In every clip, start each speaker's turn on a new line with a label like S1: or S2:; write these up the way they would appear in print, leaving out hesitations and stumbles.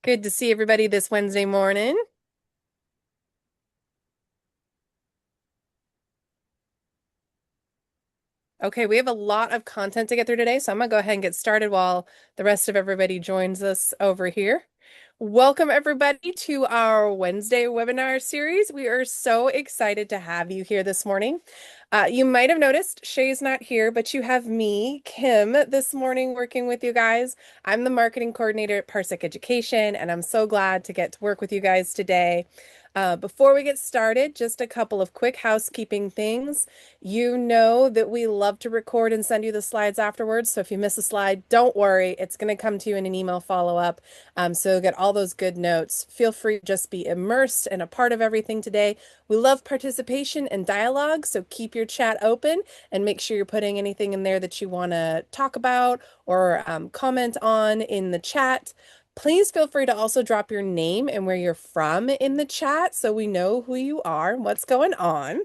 S1: Good to see everybody this Wednesday morning. Okay, we have a lot of content to get through today, so I'm gonna go ahead and get started while the rest of everybody joins us over here. Welcome, everybody, to our Wednesday webinar series. We are so excited to have you here this morning. You might have noticed Shay's not here, but you have me, Kim, this morning working with you guys. I'm the marketing coordinator at Parsec Education, and I'm so glad to get to work with you guys today. Before we get started, just a couple of quick housekeeping things. You know that we love to record and send you the slides afterwards. So if you miss a slide, don't worry. It's going to come to you in an email follow-up. So you'll get all those good notes. Feel free to just be immersed and a part of everything today. We love participation and dialogue. So keep your chat open and make sure you're putting anything in there that you want to talk about or comment on in the chat. Please feel free to also drop your name and where you're from in the chat so we know who you are and what's going on.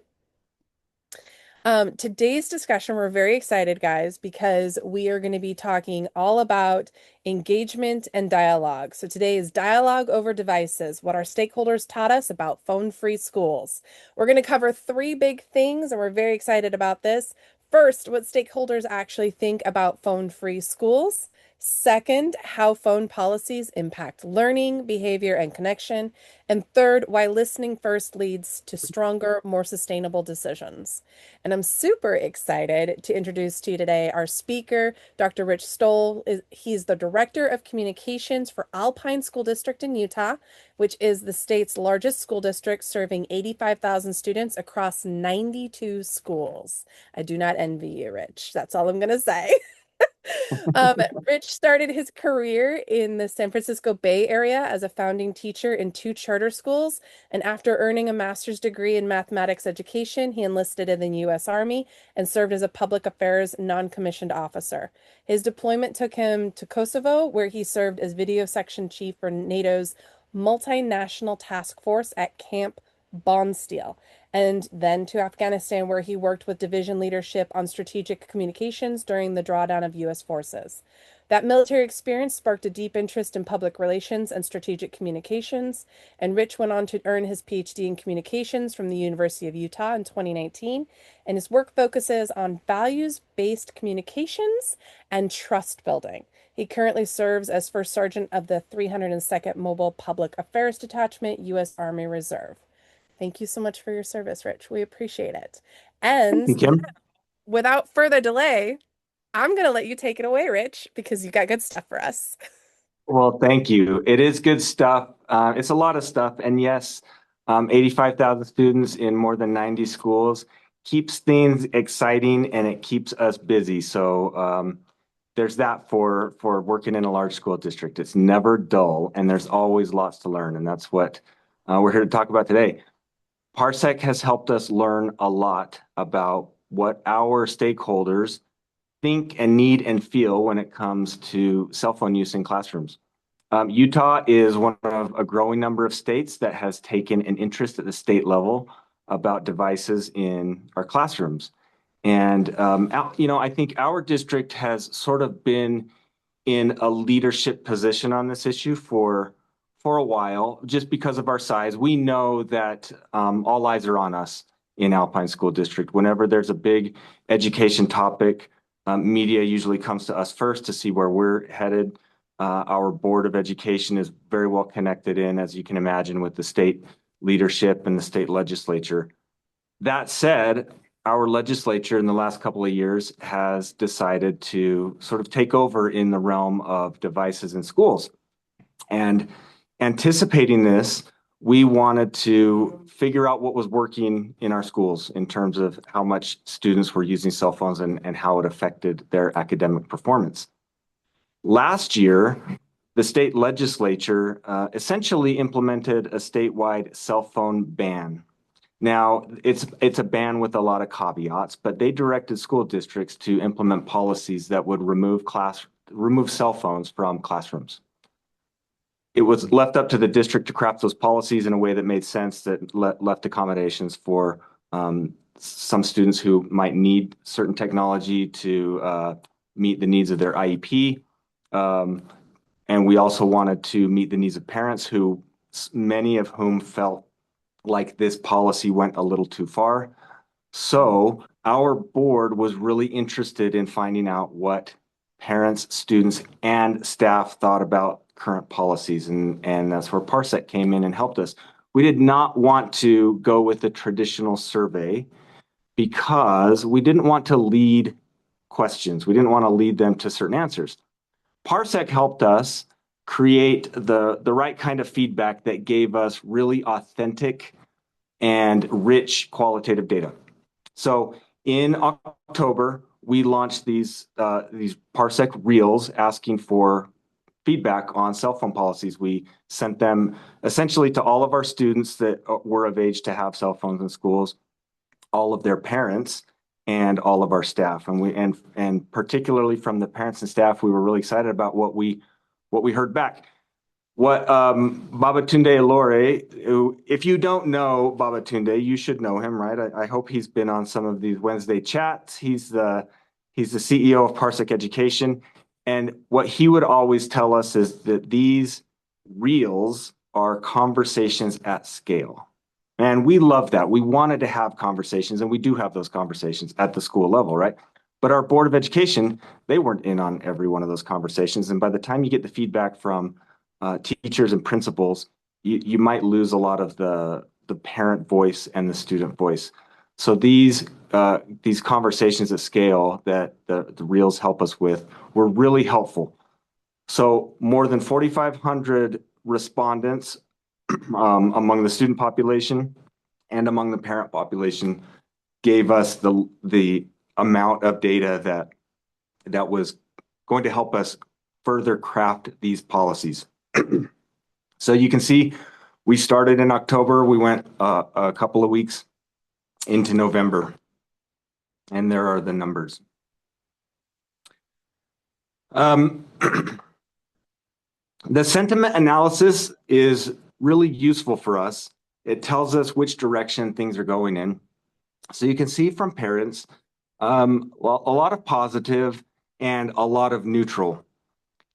S1: Today's discussion, we're very excited, guys, because we are going to be talking all about engagement and dialogue. So today is dialogue over devices, what our stakeholders taught us about phone-free schools. We're going to cover three big things, and we're very excited about this. First, what stakeholders actually think about phone-free schools. Second, how phone policies impact learning, behavior, and connection. And third, why listening first leads to stronger, more sustainable decisions. And I'm super excited to introduce to you today our speaker, Dr. Rich Stowell. He's the Director of Communications for Alpine School District in Utah, which is the state's largest school district, serving 85,000 students across 92 schools. I do not envy you, Rich. That's all I'm going to say. Rich started his career in the San Francisco Bay Area as a founding teacher in two charter schools, and after earning a master's degree in mathematics education, he enlisted in the U.S. Army and served as a public affairs non-commissioned officer. His deployment took him to Kosovo, where he served as video section chief for NATO's multinational task force at Camp Bonsteel, and then to Afghanistan, where he worked with division leadership on strategic communications during the drawdown of U.S. forces. That military experience sparked a deep interest in public relations and strategic communications, and Rich went on to earn his PhD in communications from the University of Utah in 2019, and his work focuses on values-based communications and trust building. He currently serves as First Sergeant of the 302nd Mobile Public Affairs Detachment, U.S. Army Reserve. Thank you so much for your service, Rich. We appreciate it. And
S2: Hey, Kim.
S1: without further delay, I'm going to let you take it away, Rich, because you got good stuff for us.
S2: Well, thank you. It is good stuff. It's a lot of stuff. And yes, 85,000 students in more than 90 schools keeps things exciting and it keeps us busy. So there's that for working in a large school district. It's never dull and there's always lots to learn. And that's what we're here to talk about today. Parsec has helped us learn a lot about what our stakeholders think and need and feel when it comes to cell phone use in classrooms. Utah is one of a growing number of states that has taken an interest at the state level about devices in our classrooms. And, I think our district has sort of been in a leadership position on this issue for a while, just because of our size. We know that all eyes are on us in Alpine School District. Whenever there's a big education topic, media usually comes to us first to see where we're headed. Our Board of Education is very well connected in, as you can imagine, with the state leadership and the state legislature. That said, our legislature in the last couple of years has decided to sort of take over in the realm of devices in schools. And anticipating this, we wanted to figure out what was working in our schools in terms of how much students were using cell phones and how it affected their academic performance. Last year, the state legislature essentially implemented a statewide cell phone ban. Now, it's a ban with a lot of caveats, but they directed school districts to implement policies that would remove cell phones from classrooms. It was left up to the district to craft those policies in a way that made sense, that left accommodations for some students who might need certain technology to meet the needs of their IEP. And we also wanted to meet the needs of parents who, many of whom felt like this policy went a little too far. So our board was really interested in finding out what parents, students, and staff thought about current policies. And that's where Parsec came in and helped us. We did not want to go with the traditional survey because we didn't want to lead questions. We didn't want to lead them to certain answers. Parsec helped us create the right kind of feedback that gave us really authentic and rich qualitative data. So in October, we launched these Parsec Reels asking for feedback on cell phone policies. We sent them essentially to all of our students that were of age to have cell phones in schools, all of their parents, and all of our staff. And particularly from the parents and staff, we were really excited about what we heard back. What Babatunde Elore, who, if you don't know Babatunde, you should know him, right? I hope he's been on some of these Wednesday chats. He's the CEO of Parsec Education. And what he would always tell us is that these reels are conversations at scale. And we love that. We wanted to have conversations, and we do have those conversations at the school level, right? But our Board of Education, they weren't in on every one of those conversations. And by the time you get the feedback from teachers and principals, you might lose a lot of the parent voice and the student voice. So these conversations at scale that the reels help us with were really helpful. So more than 4,500 respondents among the student population and among the parent population gave us the amount of data that was going to help us further craft these policies. So you can see we started in October. We went a couple of weeks into November, and there are the numbers. The sentiment analysis is really useful for us. It tells us which direction things are going in. So you can see from parents, well, a lot of positive and a lot of neutral.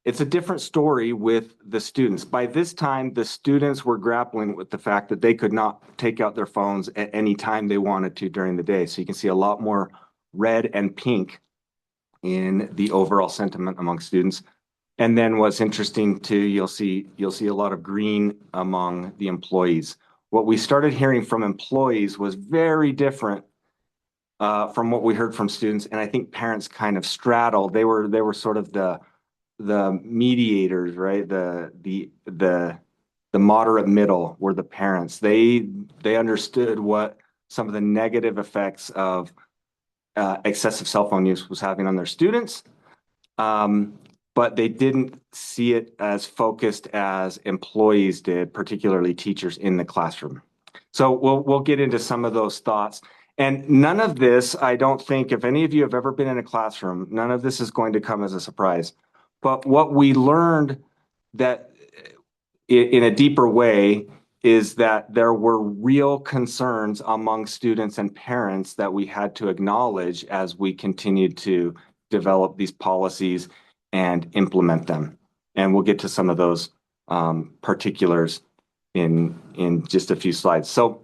S2: It's a different story with the students. By this time, the students were grappling with the fact that they could not take out their phones at any time they wanted to during the day. So you can see a lot more red and pink in the overall sentiment among students. And then what's interesting too, you'll see a lot of green among the employees. What we started hearing from employees was very different from what we heard from students. And I think parents kind of straddled. They were sort of the mediators, right? The moderate middle were the parents. They understood what some of the negative effects of excessive cell phone use was having on their students, but they didn't see it as focused as employees did, particularly teachers in the classroom. So we'll get into some of those thoughts. And none of this, I don't think, if any of you have ever been in a classroom, none of this is going to come as a surprise. But what we learned that in a deeper way is that there were real concerns among students and parents that we had to acknowledge as we continued to develop these policies and implement them. And we'll get to some of those particulars in just a few slides. So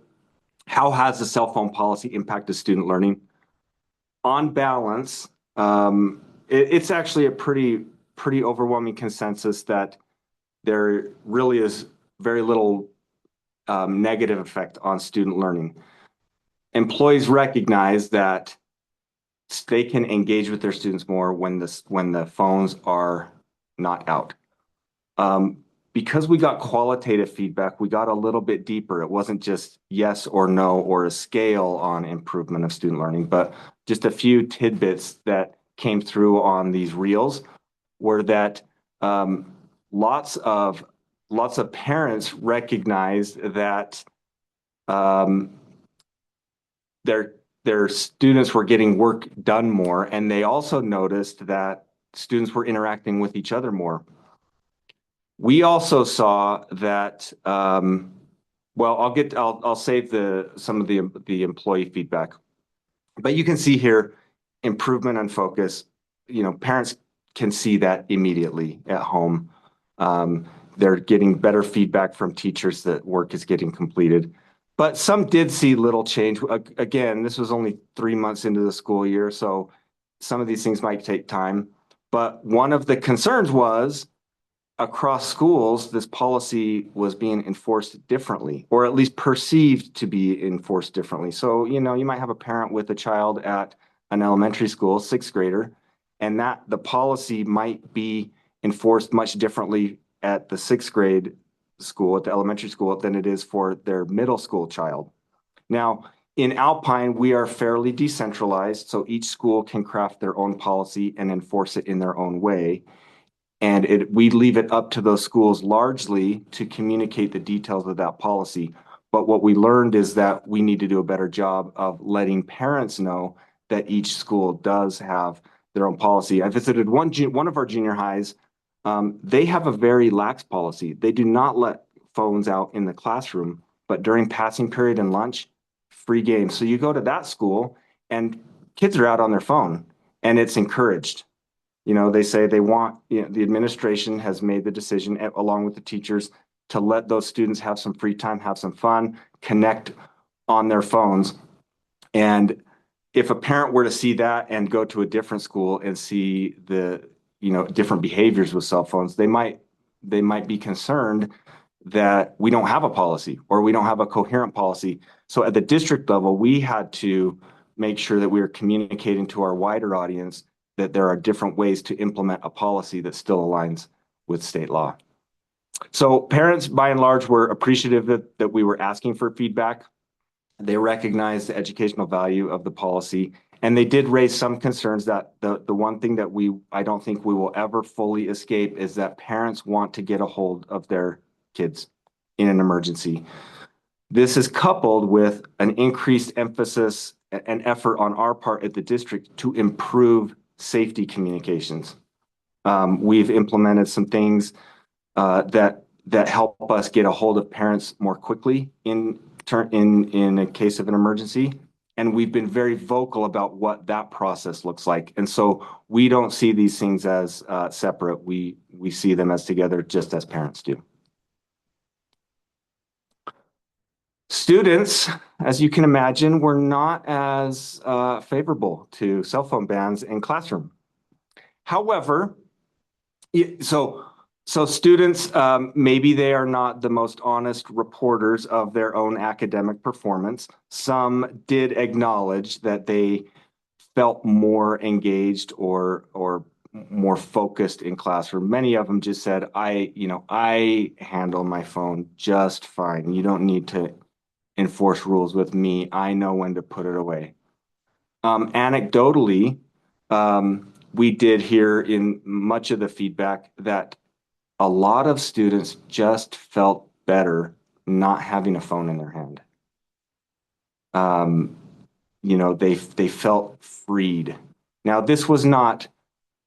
S2: how has the cell phone policy impacted student learning? On balance, it's actually a pretty overwhelming consensus that there really is very little negative effect on student learning. Employees recognize that they can engage with their students more when the phones are not out. Because we got qualitative feedback, we got a little bit deeper. It wasn't just yes or no or a scale on improvement of student learning, but just a few tidbits that came through on these reels were that lots of parents recognized that their students were getting work done more, and they also noticed that students were interacting with each other more. We also saw that, well, I'll save some of the employee feedback, but you can see here improvement on focus. You know, parents can see that immediately at home. Um, they're getting better feedback from teachers that work is getting completed. But some did see little change. Again, this was only 3 months into the school year, so some of these things might take time. But one of the concerns was across schools, this policy was being enforced differently, or at least perceived to be enforced differently. So, you might have a parent with a child at an elementary school, sixth grader, and that the policy might be enforced much differently at the sixth grade school, at the elementary school, than it is for their middle school child. Now, in Alpine, we are fairly decentralized, so each school can craft their own policy and enforce it in their own way. And we leave it up to those schools largely to communicate the details of that policy. But what we learned is that we need to do a better job of letting parents know that each school does have their own policy. I visited one of our junior highs. They have a very lax policy. They do not let phones out in the classroom, but during passing period and lunch, free game. So you go to that school and kids are out on their phone and it's encouraged. They say they want, the administration has made the decision along with the teachers to let those students have some free time, have some fun, connect on their phones. And if a parent were to see that and go to a different school and see the, different behaviors with cell phones, they might be concerned that we don't have a policy or we don't have a coherent policy. So at the district level, we had to make sure that we were communicating to our wider audience that there are different ways to implement a policy that still aligns with state law. So parents, by and large, were appreciative that we were asking for feedback. They recognized the educational value of the policy, and they did raise some concerns that the one thing that I don't think we will ever fully escape is that parents want to get a hold of their kids in an emergency. This is coupled with an increased emphasis and effort on our part at the district to improve safety communications. We've implemented some things that help us get a hold of parents more quickly in a case of an emergency. And we've been very vocal about what that process looks like. And so we don't see these things as separate. We see them as together, just as parents do. Students, as you can imagine, were not as favorable to cell phone bans in classroom. However, so students, maybe they are not the most honest reporters of their own academic performance. Some did acknowledge that they felt more engaged or more focused in classroom. Many of them just said, I handle my phone just fine. You don't need to enforce rules with me. I know when to put it away. Anecdotally, we did hear in much of the feedback that a lot of students just felt better not having a phone in their hand. They felt freed. Now, this was not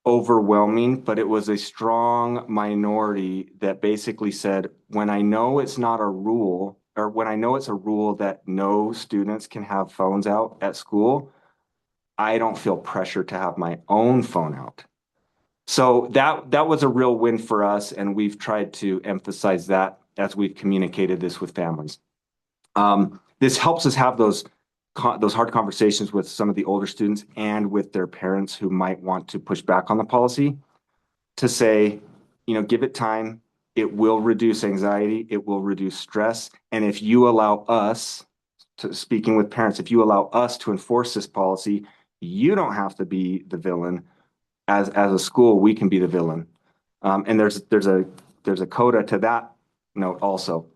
S2: overwhelming, but it was a strong minority that basically said, when I know it's not a rule, or when I know it's a rule that no students can have phones out at school, I don't feel pressure to have my own phone out. So that was a real win for us, and we've tried to emphasize that as we've communicated this with families. This helps us have those hard conversations with some of the older students and with their parents who might want to push back on the policy to say, give it time. It will reduce anxiety. It will reduce stress. And if you allow us, speaking with parents, if you allow us to enforce this policy, you don't have to be the villain. As a school, we can be the villain. And there's a coda to that note also.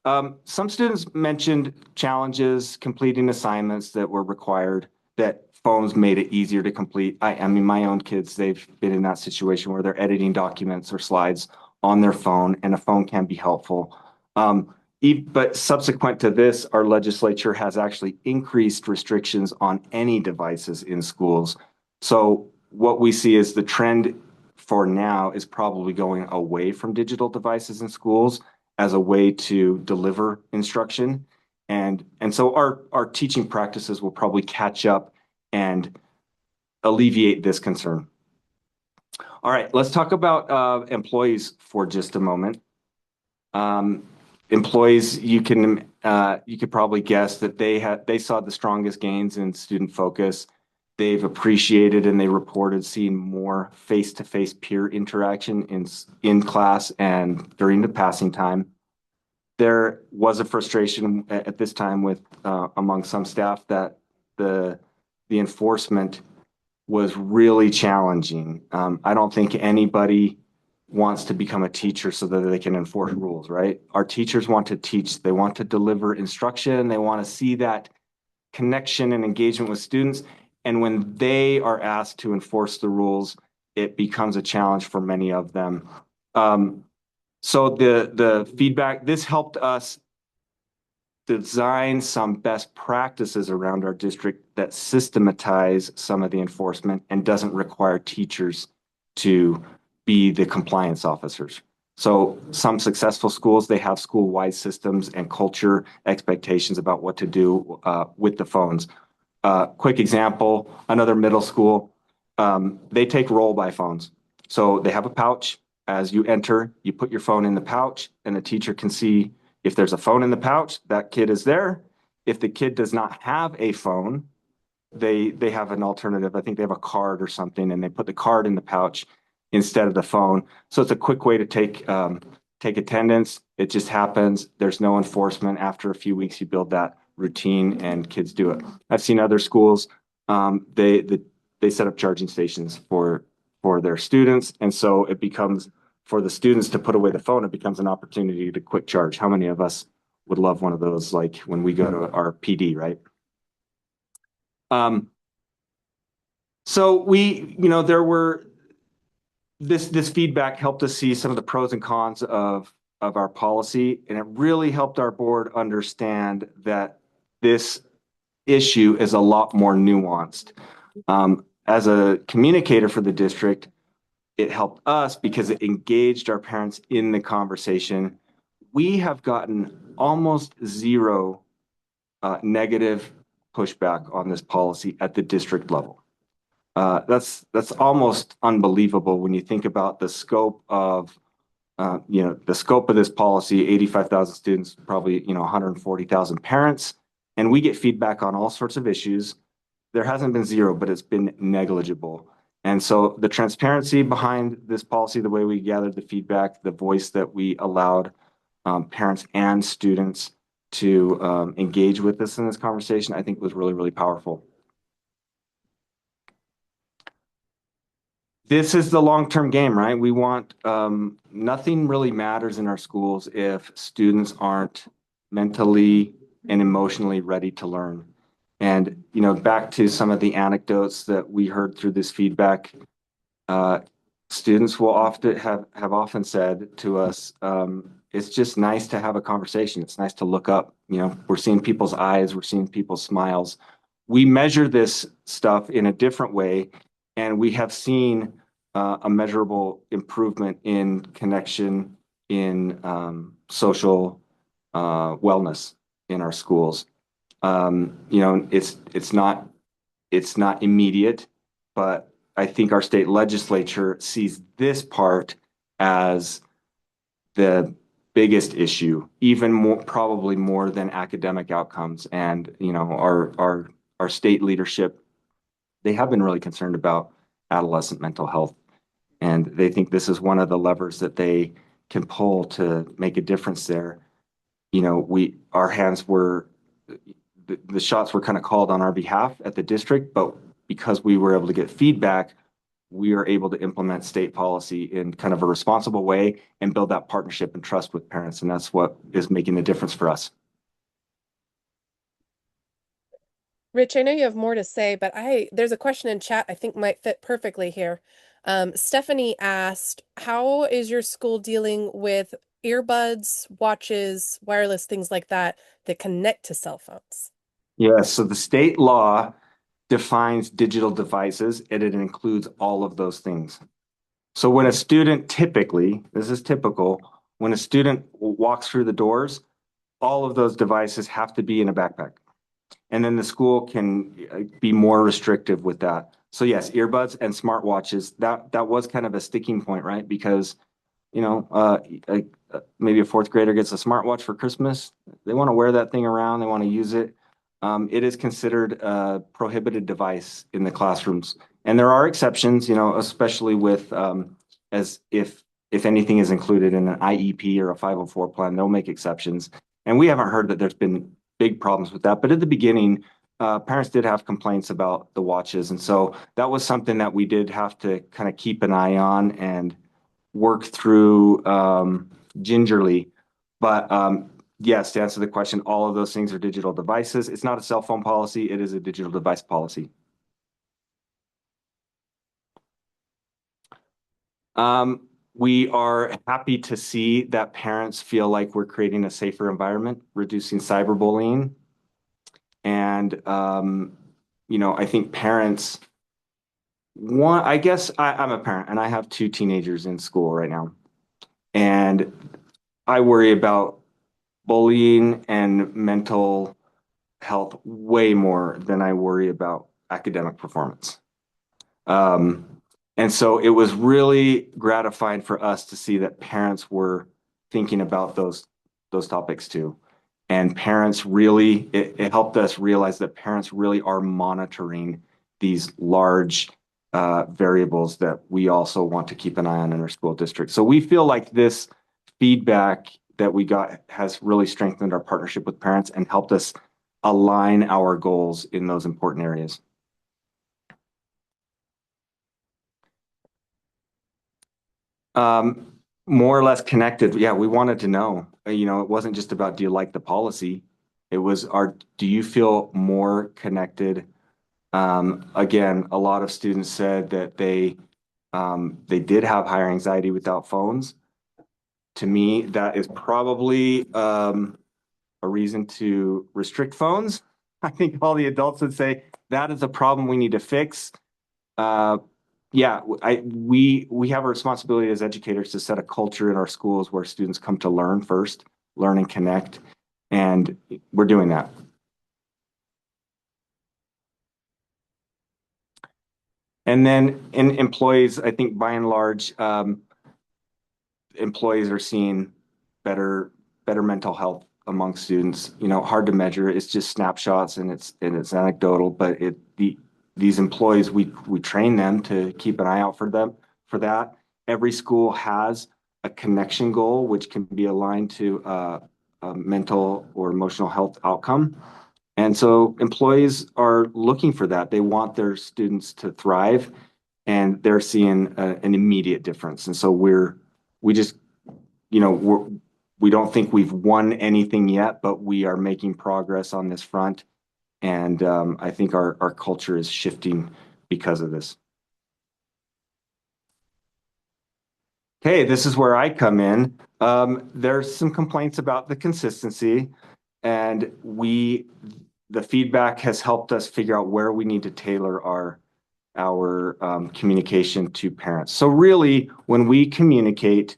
S2: Some students mentioned challenges completing assignments that were required, that phones made it easier to complete. I mean, my own kids, they've been in that situation where they're editing documents or slides on their phone, and a phone can be helpful. But subsequent to this, our legislature has actually increased restrictions on any devices in schools. So what we see is the trend for now is probably going away from digital devices in schools as a way to deliver instruction. And so our teaching practices will probably catch up and alleviate this concern. All right, let's talk about employees for just a moment. Um, Employees, you could probably guess that they saw the strongest gains in student focus. They've appreciated and they reported seeing more face-to-face peer interaction in class and during the passing time. There was a frustration at this time with among some staff that the the enforcement was really challenging. I don't think anybody wants to become a teacher so that they can enforce rules, right? Our teachers want to teach, they want to deliver instruction, they want to see that connection and engagement with students. And when they are asked to enforce the rules, it becomes a challenge for many of them. Um, so the feedback, this helped us design some best practices around our district that systematize some of the enforcement and doesn't require teachers to be the compliance officers. So some successful schools, they have school-wide systems and culture expectations about what to do with the phones. Quick example, another middle school, they take roll-by phones. So they have a pouch. As you enter, you put your phone in the pouch and the teacher can see if there's a phone in the pouch, that kid is there. If the kid does not have a phone, they have an alternative. I think they have a card or something, and they put the card in the pouch instead of the phone. So it's a quick way to take attendance. It just happens. There's no enforcement. After a few weeks, you build that routine, and kids do it. I've seen other schools. They set up charging stations for their students, and so it becomes for the students to put away the phone. It becomes an opportunity to quick charge. How many of us would love one of those, like when we go to our PD, right? Um, so there were this feedback helped us see some of the pros and cons of our policy, and it really helped our board understand that this issue is a lot more nuanced. As a communicator for the district, it helped us because it engaged our parents in the conversation. We have gotten almost zero negative pushback on this policy at the district level. That's almost unbelievable when you think about the scope of the scope of this policy. 85,000 students, probably 140,000 parents, and we get feedback on all sorts of issues. There hasn't been zero, but it's been negligible. And so the transparency behind this policy, the way we gathered the feedback, the voice that we allowed parents and students to engage with us in this conversation, I think was really, really powerful. This is the long-term game, right? We want nothing really matters in our schools if students aren't mentally and emotionally ready to learn. And back to some of the anecdotes that we heard through this feedback, students will often have often said to us, it's just nice to have a conversation. It's nice to look up. We're seeing people's eyes, we're seeing people's smiles. We measure this stuff in a different way, and we have seen a measurable improvement in connection in social wellness in our schools. It's not immediate, but I think our state legislature sees this part as the biggest issue, even more, probably more than academic outcomes. And our state leadership, they have been really concerned about adolescent mental health, and they think this is one of the levers that they can pull to make a difference there. Our hands were the shots were kind of called on our behalf at the district, but because we were able to get feedback, we are able to implement state policy in kind of a responsible way and build that partnership and trust with parents. And that's what is making the difference for us.
S1: Rich, I know you have more to say, but there's a question in chat I think might fit perfectly here. Stephanie asked, how is your school dealing with earbuds, watches, wireless things like that connect to cell phones?
S2: Yes, so the state law defines digital devices and it includes all of those things. So when a student typically, this is typical, when a student walks through the doors, all of those devices have to be in a backpack. And then the school can be more restrictive with that. So yes, earbuds and smartwatches, that was kind of a sticking point, right? Because, you know, maybe a fourth grader gets a smartwatch for Christmas. They want to wear that thing around. They want to use it. It is considered a prohibited device in the classrooms. And there are exceptions, you know, especially with as if anything is included in an IEP or a 504 plan, they'll make exceptions. And we haven't heard that there's been big problems with that. But at the beginning, parents did have complaints about the watches. And so that was something that we did have to kind of keep an eye on and work through gingerly. But yes, to answer the question, all of those things are digital devices. It's not a cell phone policy, it is a digital device policy. We are happy to see that parents feel like we're creating a safer environment, reducing cyberbullying. And, you know, I think parents want, I guess I'm a parent and I have two teenagers in school right now. And I worry about bullying and mental health way more than I worry about academic performance. Um, and so it was really gratifying for us to see that parents were thinking about those topics too. And parents really, it helped us realize that parents really are monitoring these large variables that we also want to keep an eye on in our school district. So we feel like this feedback that we got has really strengthened our partnership with parents and helped us align our goals in those important areas. More or less connected. Yeah, we wanted to know. You know, it wasn't just about do you like the policy? It was do you feel more connected? Again, a lot of students said that they did have higher anxiety without phones. To me, that is probably a reason to restrict phones. I think all the adults would say that is a problem we need to fix. Uh, yeah, we have a responsibility as educators to set a culture in our schools where students come to learn first, learn and connect, and we're doing that. And then in employees, I think by and large, employees are seeing better mental health among students. You know, hard to measure. It's just snapshots and it's anecdotal, but these employees we train them to keep an eye out for that. Every school has a connection goal which can be aligned to a mental or emotional health outcome. And so employees are looking for that. They want their students to thrive and they're seeing an immediate difference. And so we just, you know, we don't think we've won anything yet, but we are making progress on this front. And I think our culture is shifting because of this. Okay, this is where I come in. There's some complaints about the consistency, and the feedback has helped us figure out where we need to tailor our communication to parents. So really, when we communicate,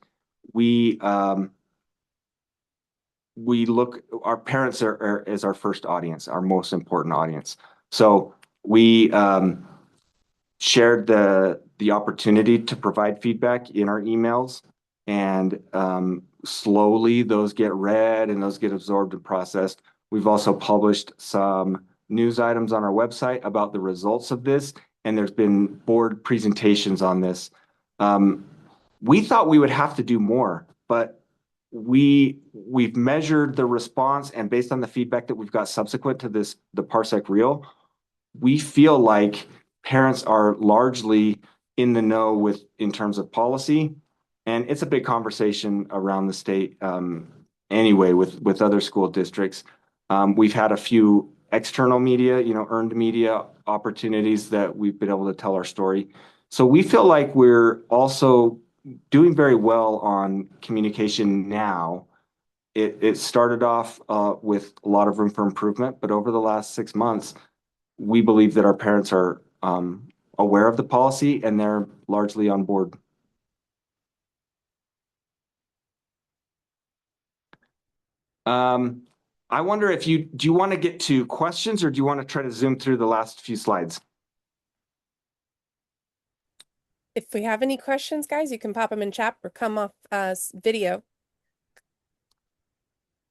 S2: we we look, our parents is our first audience, our most important audience. So we shared the opportunity to provide feedback in our emails, and slowly those get read and those get absorbed and processed. We've also published some news items on our website about the results of this, and there's been board presentations on this. Um, we thought we would have to do more, but we've measured the response, and based on the feedback that we've got subsequent to this, the Parsec reel, we feel like parents are largely in the know with in terms of policy, and it's a big conversation around the state anyway with other school districts. We've had a few external media, you know, earned media opportunities that we've been able to tell our story. So we feel like we're also doing very well on communication now. It started off with a lot of room for improvement, but over the last 6 months, we believe that our parents are aware of the policy and they're largely on board. Um, I wonder if do you want to get to questions or do you want to try to zoom through the last few slides?
S1: If we have any questions, guys, you can pop them in chat or come off video.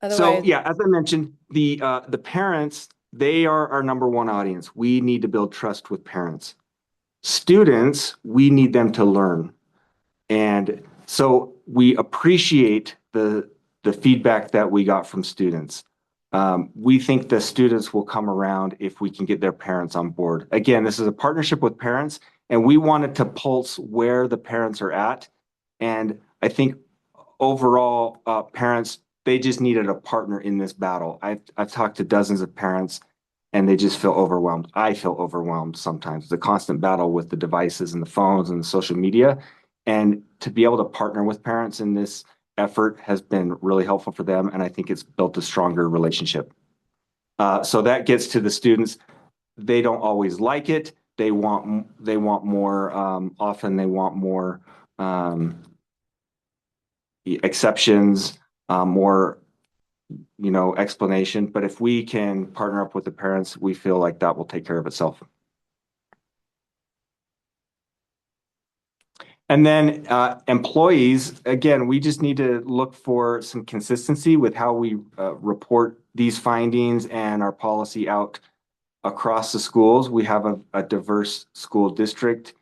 S2: So
S1: Otherwise,
S2: yeah, as I mentioned, the parents, they are our number one audience. We need to build trust with parents. Students, we need them to learn. And so we appreciate the feedback that we got from students. We think the students will come around if we can get their parents on board. Again, this is a partnership with parents, and we wanted to pulse where the parents are at. And I think overall, parents, they just needed a partner in this battle. I've talked to dozens of parents, and they just feel overwhelmed. I feel overwhelmed sometimes. The constant battle with the devices and the phones and the social media. And to be able to partner with parents in this effort has been really helpful for them. And I think it's built a stronger relationship. So that gets to the students. They don't always like it. They want more. Often they want more exceptions, more explanation. But if we can partner up with the parents, we feel like that will take care of itself. And then employees, again, we just need to look for some consistency with how we report these findings and our policy out across the schools. We have a diverse school district.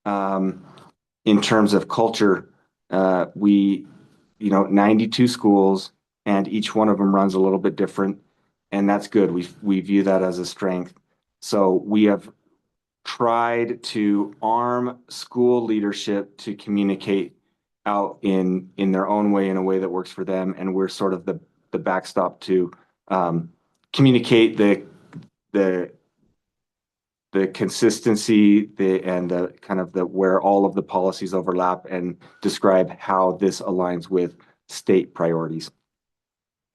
S2: In terms of culture, we 92 schools, and each one of them runs a little bit different, and that's good. We view that as a strength. So we have tried to arm school leadership to communicate out in their own way, in a way that works for them, and we're sort of the backstop to communicate the the consistency, and the kind of the where all of the policies overlap, and describe how this aligns with state priorities.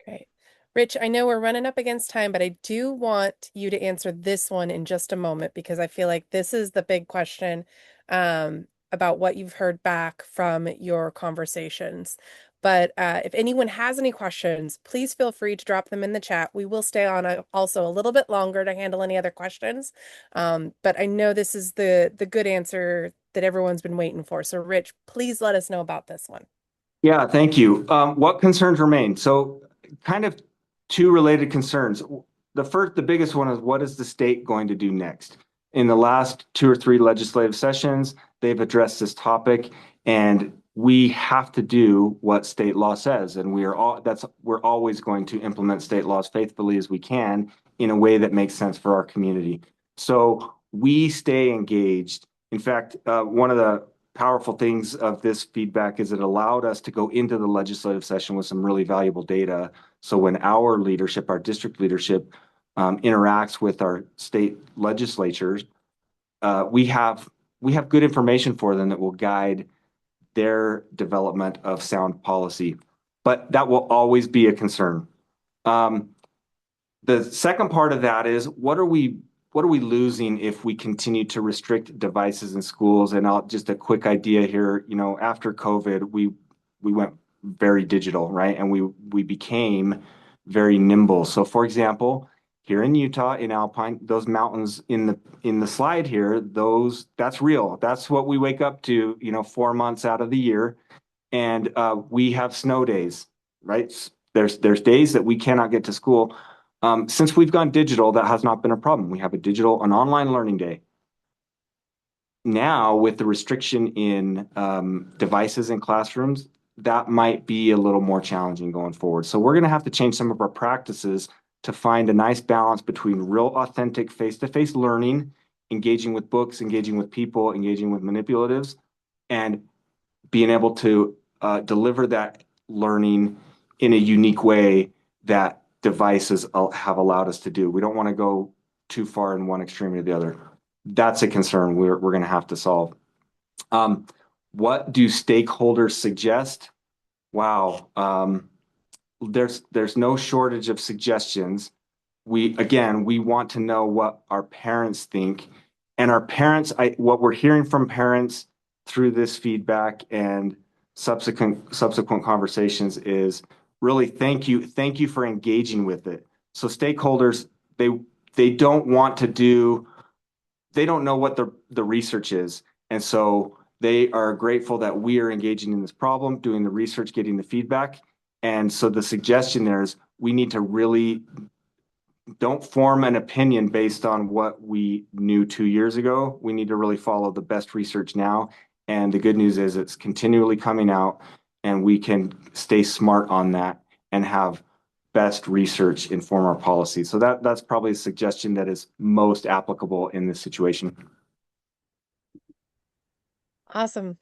S1: great. Rich, I know we're running up against time, but I do want you to answer this one in just a moment because I feel like this is the big question about what you've heard back from your conversations. But if anyone has any questions, please feel free to drop them in the chat. We will stay on also a little bit longer to handle any other questions. But I know this is the good answer that everyone's been waiting for. So, Rich, please let us know about this one.
S2: Yeah, thank you. What concerns remain? So, kind of two related concerns. The biggest one is, what is the state going to do next? In the last two or three legislative sessions, they've addressed this topic, and we have to do what state law says. And we're always going to implement state laws faithfully as we can in a way that makes sense for our community. So we stay engaged. In fact, one of the powerful things of this feedback is it allowed us to go into the legislative session with some really valuable data. So when our leadership, our district leadership, interacts with our state legislatures, we have good information for them that will guide their development of sound policy. But that will always be a concern. The second part of that is, what are we losing if we continue to restrict devices in schools? And just a quick idea here, after COVID, we went very digital, right? And we became very nimble. So for example, here in Utah, in Alpine, those mountains in the slide here, that's real. That's what we wake up to, 4 months out of the year. And we have snow days, right? There's days that we cannot get to school. Since we've gone digital, that has not been a problem. We have an online learning day. Now, with the restriction in devices in classrooms, that might be a little more challenging going forward. So we're going to have to change some of our practices to find a nice balance between real, authentic, face-to-face learning, engaging with books, engaging with people, engaging with manipulatives, and being able to deliver that learning in a unique way that devices have allowed us to do. We don't want to go too far in one extreme or the other. That's a concern we're going to have to solve. What do stakeholders suggest? Wow. There's no shortage of suggestions. We want to know what our parents think. And our parents, what we're hearing from parents through this feedback and subsequent conversations is really thank you for engaging with it. So stakeholders, they don't want to do, they don't know what the research is. And so They are grateful that we are engaging in this problem, doing the research, getting the feedback. And so the suggestion there is we need to really don't form an opinion based on what we knew 2 years ago. We need to really follow the best research now. And the good news is it's continually coming out, and we can stay smart on that and have best research inform our policy. So that's probably a suggestion that is most applicable in this situation.
S1: Awesome.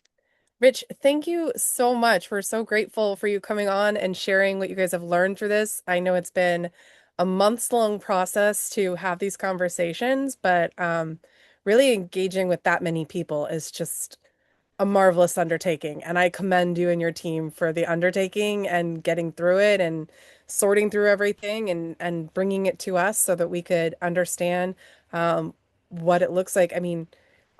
S1: Rich, thank you so much. We're so grateful for you coming on and sharing what you guys have learned through this. I know it's been a months long process to have these conversations, but really engaging with that many people is just a marvelous undertaking. And I commend you and your team for the undertaking and getting through it and sorting through everything and bringing it to us so that we could understand what it looks like. I mean,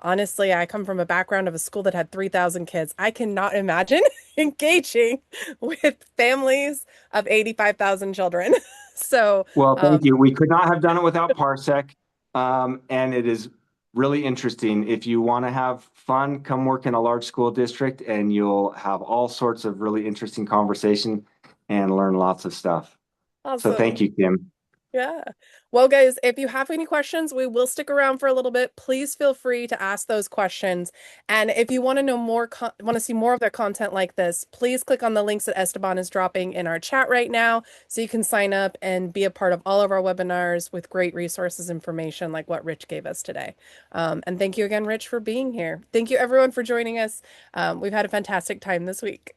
S1: honestly, I come from a background of a school that had 3,000 kids. I cannot imagine engaging with families of 85,000 children. So,
S2: Well,
S1: um,
S2: thank you. We could not have done it without Parsec. And it is really interesting. If you want to have fun, come work in a large school district and you'll have all sorts of really interesting conversation and learn lots of stuff. So
S1: awesome.
S2: thank you, Kim.
S1: Yeah. Well, guys, if you have any questions, we will stick around for a little bit. Please feel free to ask those questions. And if you want to know more, want to see more of their content like this, please click on the links that Esteban is dropping in our chat right now so you can sign up and be a part of all of our webinars with great resources, information like what Rich gave us today. And thank you again, Rich, for being here. Thank you, everyone, for joining us. We've had a fantastic time this week.